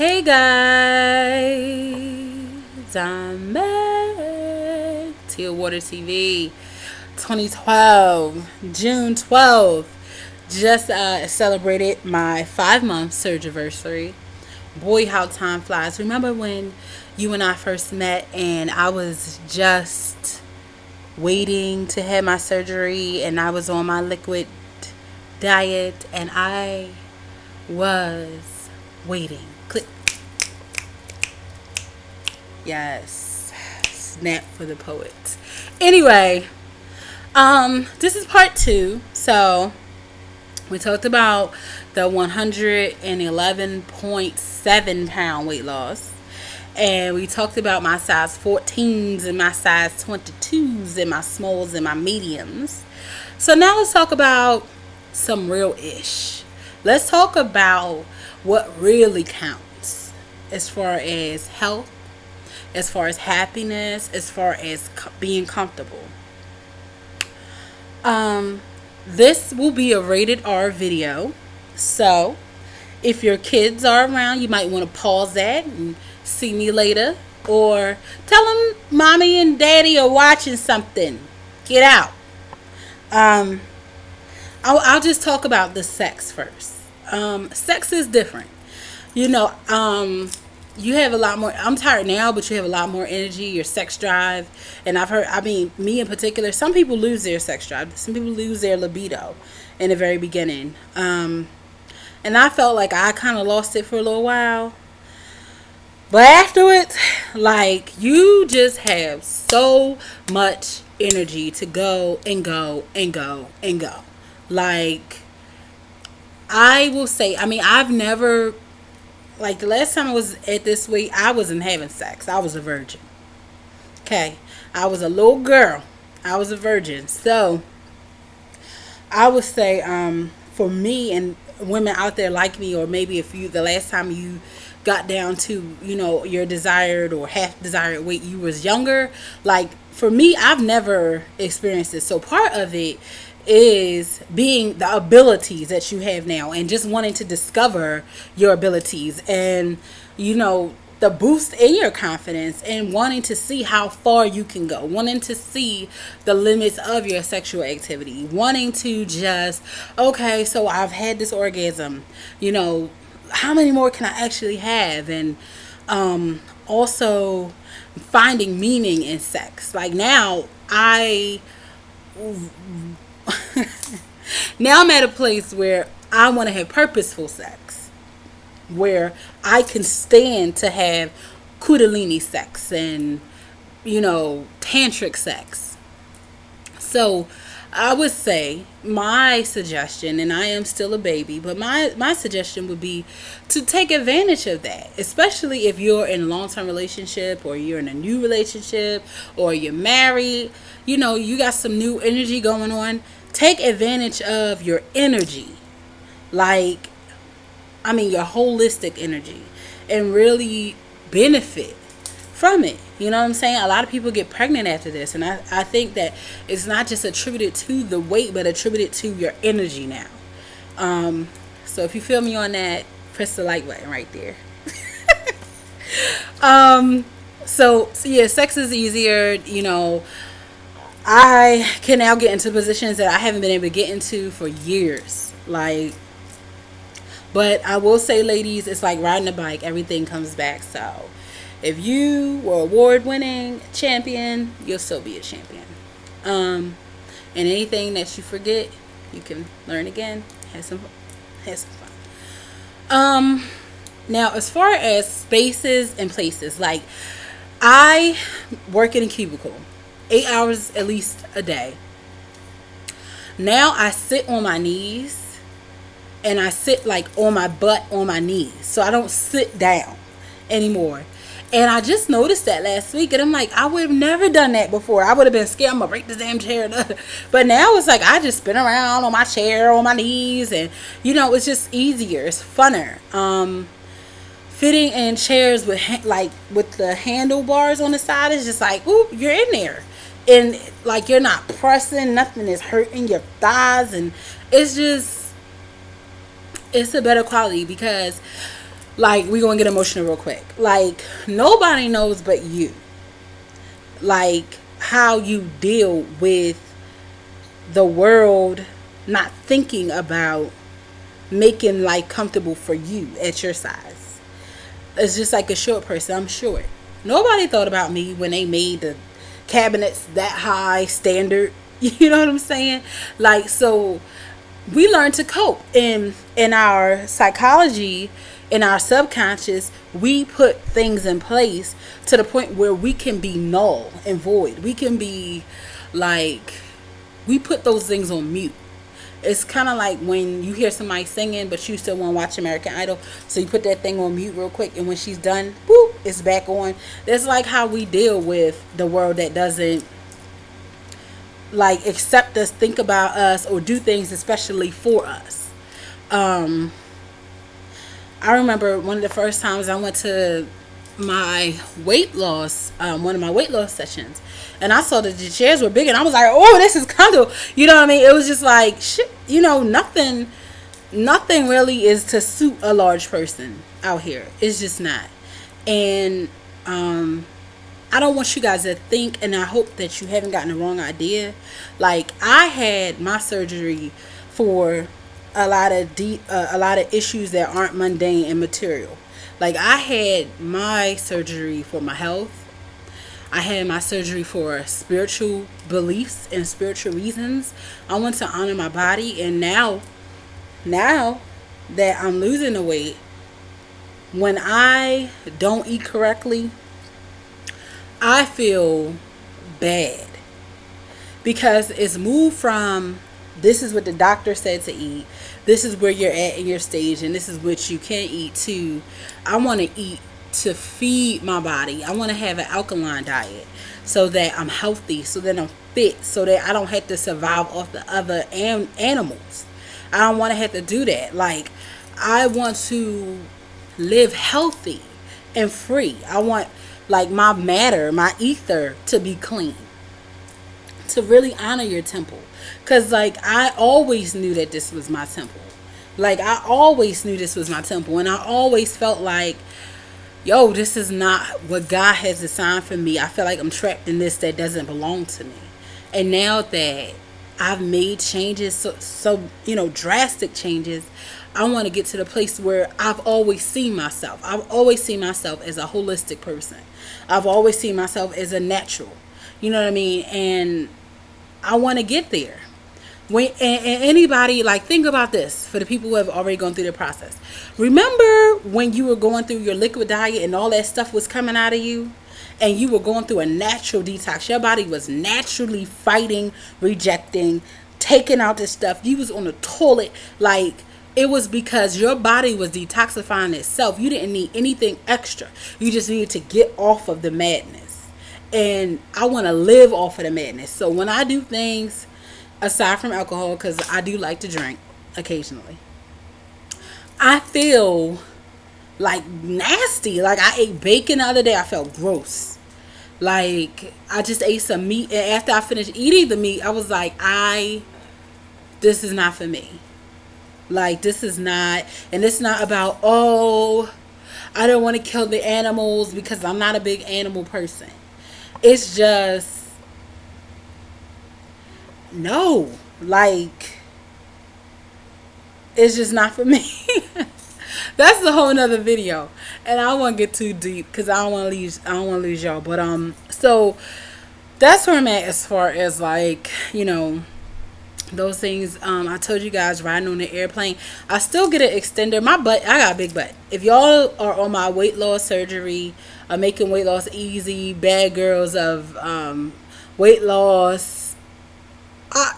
Hey guys, I'm back. Teal Water TV 2012, June 12th. Just celebrated my 5-month Surgiversary. Boy, how time flies. Remember when you and I first met and I was just waiting to have my surgery and I was on my liquid diet and I was waiting. Click. Yes. Snap for the poet. Anyway, this is part 2. So we talked about the 111.7 pound weight loss. And we talked about my size 14s and my size 22s and my smalls and my mediums. So now let's talk about some real ish. Let's talk about what really counts as far as health, as far as happiness, as far as being comfortable. This will be a rated R video. So if your kids are around, you might want to pause that and see me later. Or tell them mommy and daddy are watching something. Get out. I'll just talk about the sex first. Sex is different. You know, you have a lot more. I'm tired now, but you have a lot more energy, your sex drive. And me in particular, some people lose their sex drive. Some people lose their libido in the very beginning. And I felt like I kind of lost it for a little while. But afterwards, like, you just have so much energy to go and go and go and go. Like, I will say, I've never, like, the last time I was at this weight, I wasn't having sex. I was a virgin. Okay. I was a little girl. I was a virgin. So, I would say, for me and women out there like me, or maybe the last time you got down to, your desired or half desired weight, you was younger. Like, for me, I've never experienced this. So, part of it is being the abilities that you have now and just wanting to discover your abilities and the boost in your confidence and wanting to see how far you can go, wanting to see the limits of your sexual activity, wanting to just, okay, so I've had this orgasm, how many more can I actually have? And also finding meaning in sex. Like, now now I'm at a place where I want to have purposeful sex, where I can stand to have kundalini sex and tantric sex. So I would say my suggestion, and I am still a baby, but my suggestion would be to take advantage of that, especially if you're in a long-term relationship or you're in a new relationship or you're married, you got some new energy going on. Take advantage of your energy, your holistic energy, and really benefit from it. You know what I'm saying? A lot of people get pregnant after this, and I think that it's not just attributed to the weight, but attributed to your energy now. So if you feel me on that, press the like button right there. So yeah, sex is easier. I can now get into positions that I haven't been able to get into for years. But I will say, ladies, it's like riding a bike. Everything comes back. So if you were award-winning champion, you'll still be a champion. And anything that you forget, you can learn again. Have some fun. Now, as far as spaces and places, like, I work in a cubicle, 8 hours at least a day. Now I sit on my knees, and I sit on my butt on my knees, so I don't sit down anymore. And I just noticed that last week, and I'm like, I would have never done that before. I would have been scared, I'm gonna break this damn chair. But now it's like I just spin around on my chair, on my knees, and it's just easier. It's funner. Fitting in chairs with with the handlebars on the side is just like, ooh, you're in there, and you're not pressing, nothing is hurting your thighs, and it's a better quality because Like, we gonna get emotional real quick. Like, nobody knows but you, like, how you deal with the world not thinking about making life comfortable for you at your size. It's just like a short person. I'm short. Nobody thought about me when they made the cabinets that high standard. You know what I'm saying? Like, so we learn to cope in our psychology, in our subconscious. We put things in place to the point where we can be null and void. We can be like, we put those things on mute. It's kind of like when you hear somebody singing, but you still want to watch American Idol, so you put that thing on mute real quick, and when she's done, boop, it's back on. That's like how we deal with the world that doesn't like accept us, think about us, or do things especially for us. Um, I remember one of the first times I went to my weight loss, one of my weight loss sessions, and I saw that the chairs were big, and I was like, "Oh, this is comfortable." You know what I mean? It was just like, shit. You know, nothing really is to suit a large person out here. It's just not. And I don't want you guys to think, and I hope that you haven't gotten the wrong idea. Like, I had my surgery for a lot of issues that aren't mundane and material. Like, I had my surgery for my health. I had my surgery for spiritual beliefs and spiritual reasons. I want to honor my body, and now that I'm losing the weight, when I don't eat correctly, I feel bad, because it's moved from, this is what the doctor said to eat, this is where you're at in your stage, and this is what you can eat, to I want to eat to feed my body. I want to have an alkaline diet so that I'm healthy, so that I'm fit, so that I don't have to survive off the other animals. I don't want to have to do that. Like, I want to live healthy and free. I want, like, my matter, my ether to be clean, to really honor your temple. Because, like, I always knew that this was my temple. Like, I always knew this was my temple. And I always felt like, yo, this is not what God has assigned for me. I feel like I'm trapped in this that doesn't belong to me. And now that I've made changes, so drastic changes, I want to get to the place where I've always seen myself. I've always seen myself as a holistic person. I've always seen myself as a natural. You know what I mean? And I want to get there. And anybody, like, think about this for the people who have already gone through the process. Remember when you were going through your liquid diet and all that stuff was coming out of you, and you were going through a natural detox? Your body was naturally fighting, rejecting, taking out this stuff. You was on the toilet. Like, it was because your body was detoxifying itself. You didn't need anything extra. You just needed to get off of the madness. And I want to live off of the madness. So when I do things aside from alcohol, because I do like to drink occasionally, I feel like nasty. Like, I ate bacon the other day. I felt gross. Like, I just ate some meat, and after I finished eating the meat, I was like, this is not for me. Like, this is not, and it's not about, oh, I don't want to kill the animals, because I'm not a big animal person. It's just, no, like, it's just not for me. That's a whole nother video, and I don't want to get too deep because I don't want to lose y'all. But so that's where I'm at as far as, like, those things. I told you guys, riding on the airplane, I still get an extender. My butt, I got a big butt. If y'all are on my weight loss surgery, making weight loss easy, bad girls of weight loss,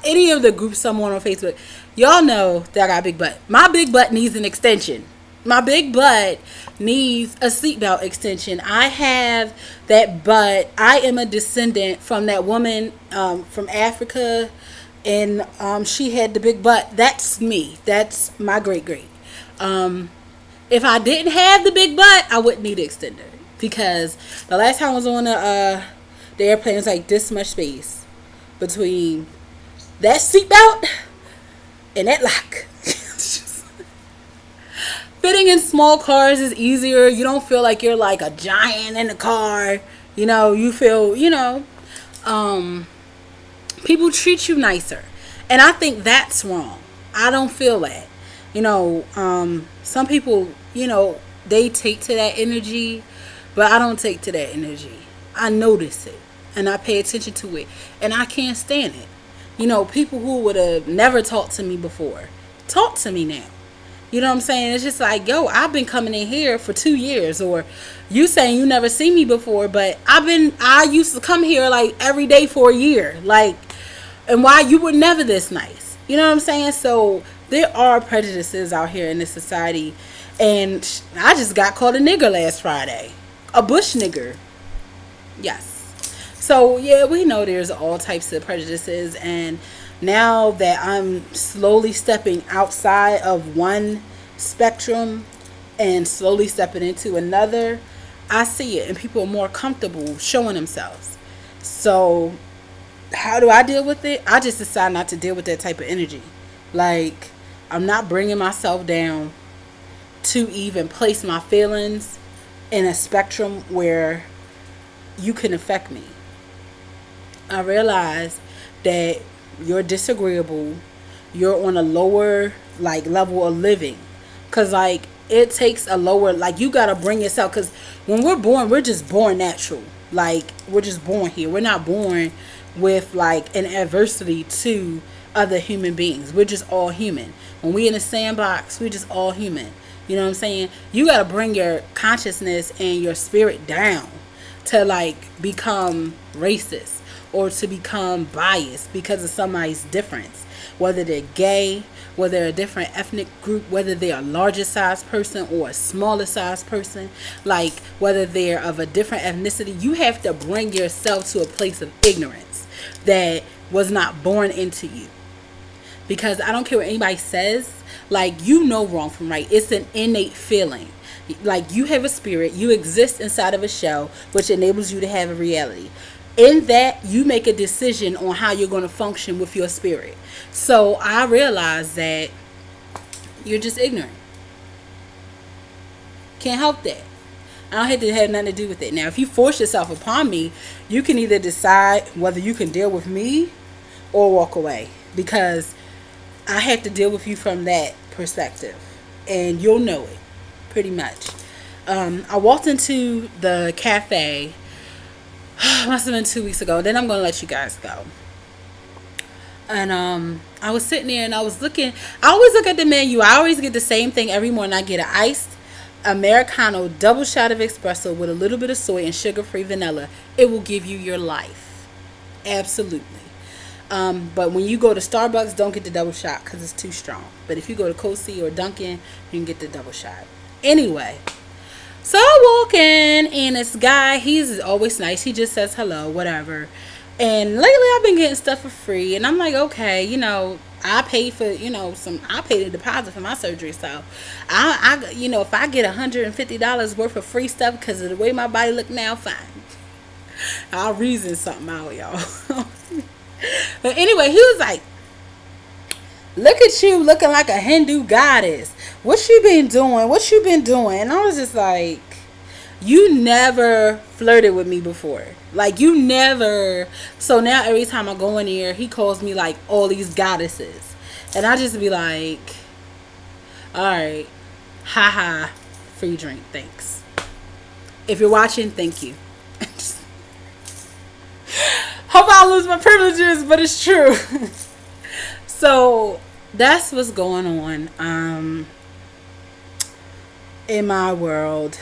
any of the groups I'm on Facebook, y'all know that I got a big butt. My big butt needs an extension. My big butt needs a seatbelt extension. I have that butt. I am a descendant from that woman from Africa, and she had the big butt. That's me. That's my great. If I didn't have the big butt, I wouldn't need an extender, because the last time I was on the airplane, it was like this much space between that seatbelt and that lock. fitting in small cars is easier. You don't feel like you're like a giant in the car. You feel, um, people treat you nicer. And I think that's wrong. I don't feel that. Some people, they take to that energy, but I don't take to that energy. I notice it and I pay attention to it, and I can't stand it. People who would have never talked to me before talk to me now. You know what I'm saying? It's just like, yo, I've been coming in here for 2 years, or you saying you never seen me before, but I used to come here like every day for a year. Like, and why you were never this nice. You know what I'm saying? So there are prejudices out here in this society. And I just got called a nigger last Friday. A bush nigger. Yes. So yeah, we know there's all types of prejudices, and now that I'm slowly stepping outside of one spectrum and slowly stepping into another, I see it, and people are more comfortable showing themselves. So how do I deal with it? I just decide not to deal with that type of energy. Like, I'm not bringing myself down to even place my feelings in a spectrum where you can affect me. I realize that you're disagreeable, you're on a lower like level of living, because like it takes a lower, like, you gotta bring yourself, because when we're born, we're just born natural. Like, we're just born here, we're not born with like an adversity to other human beings. We're just all human. When we in a sandbox, we're just all human. You know what I'm saying? You gotta bring your consciousness and your spirit down to like become racist or to become biased because of somebody's difference, whether they're gay, whether they're a different ethnic group, whether they're a larger size person or a smaller size person, like whether they're of a different ethnicity. You have to bring yourself to a place of ignorance that was not born into you. Because I don't care what anybody says, like, wrong from right. It's an innate feeling. Like, you have a spirit, you exist inside of a shell, which enables you to have a reality. In that, you make a decision on how you're going to function with your spirit. So I realize that you're just ignorant. Can't help that. I don't have to have nothing to do with it. Now, if you force yourself upon me, you can either decide whether you can deal with me or walk away. Because I have to deal with you from that perspective. And you'll know it, pretty much. I walked into the cafe, must have been 2 weeks ago. Then I'm going to let you guys go. And I was sitting there and I was looking. I always look at the menu. I always get the same thing every morning. I get an iced Americano double shot of espresso with a little bit of soy and sugar-free vanilla. It will give you your life. Absolutely. But when you go to Starbucks, don't get the double shot because it's too strong. But if you go to Cosi or Dunkin', you can get the double shot. Anyway, so I walk in and this guy, he's always nice. He just says hello, whatever. And lately I've been getting stuff for free. And I'm like, okay, I paid for, I paid a deposit for my surgery. So I if I get $150 worth of free stuff because of the way my body look now, fine. I'll reason something out, y'all. But anyway, he was like, look at you looking like a Hindu goddess. What you been doing? What you been doing? And I was just like, you never flirted with me before. Like, you never. So now every time I go in here, he calls me like all these goddesses. And I just be like, all right, haha, free drink, thanks. If you're watching, thank you. Hope I lose my privileges, but it's true. So that's what's going on in my world.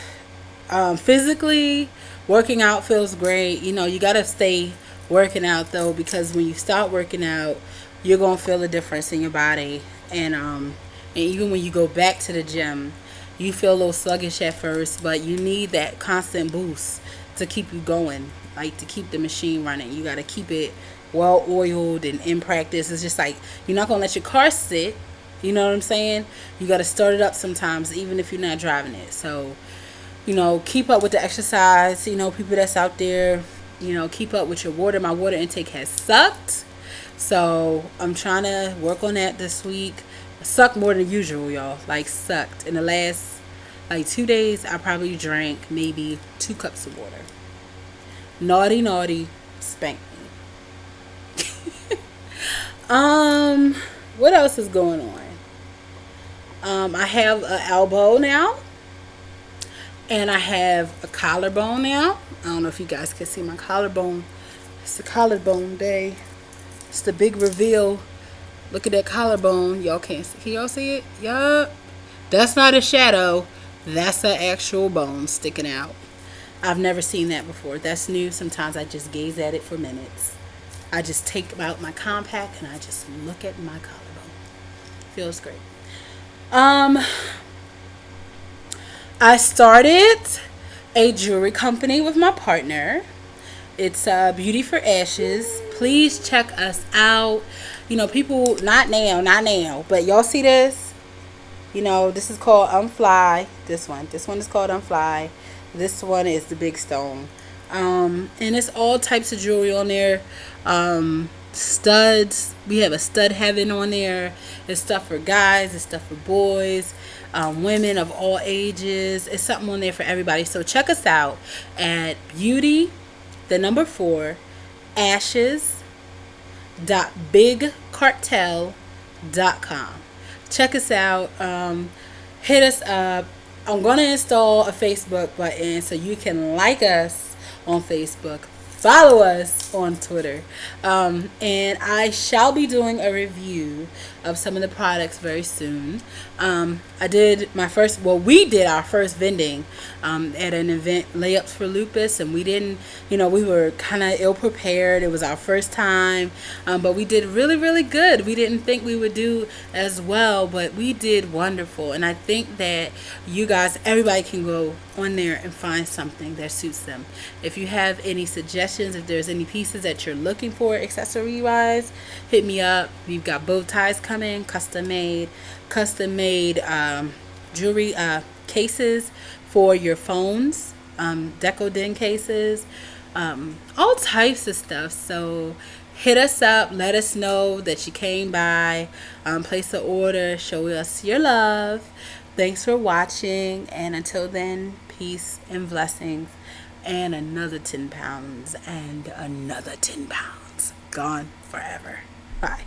Physically, working out feels great. You got to stay working out, though, because when you start working out, you're going to feel a difference in your body. And even when you go back to the gym, you feel a little sluggish at first, but you need that constant boost to keep you going. Like, to keep the machine running, you got to keep it well oiled and in practice. It's just like, you're not gonna let your car sit, you know what I'm saying? You got to start it up sometimes, even if you're not driving it. So keep up with the exercise. People that's out there, keep up with your water. My water intake has sucked, so I'm trying to work on that this week. Sucked more than usual, y'all. Like, sucked. In the last, like, 2 days, I probably drank maybe 2 cups of water. Naughty, naughty, spank me. What else is going on? I have an elbow now. And I have a collarbone now. I don't know if you guys can see my collarbone. It's the collarbone day. It's the big reveal. Look at that collarbone. Y'all can't see. Can y'all see it? Yup. That's not a shadow. That's an actual bone sticking out. I've never seen that before. That's new. Sometimes I just gaze at it for minutes. I just take out my compact and I just look at my collarbone. Feels great. I started a jewelry company with my partner. It's Beauty for Ashes. Please check us out. You know, people, not now, but y'all see this? You know, this is called Unfly. This one is called Unfly. This one is the Big Stone. And it's all types of jewelry on there. Studs. We have a stud heaven on there. It's stuff for guys. It's stuff for boys. Women of all ages. It's something on there for everybody. So check us out at beauty, the number 4, ashes.bigcartel.com. Check us out. Hit us up. I'm going to install a Facebook button so you can like us on Facebook. Follow us on Twitter. And I shall be doing a review of some of the products very soon. We did our first vending at an event, Layups for Lupus, and we didn't, we were kind of ill prepared. It was our first time, but we did really, really good. We didn't think we would do as well, but we did wonderful. And I think that you guys, everybody can go on there and find something that suits them. If you have any suggestions, if there's any pieces that you're looking for accessory wise, hit me up. We've got bow ties coming, custom made jewelry cases for your phones, deco den cases, all types of stuff. So hit us up, let us know that you came by, place an order, show us your love. Thanks for watching, and until then, peace and blessings. And another 10 pounds and another 10 pounds gone forever. Bye.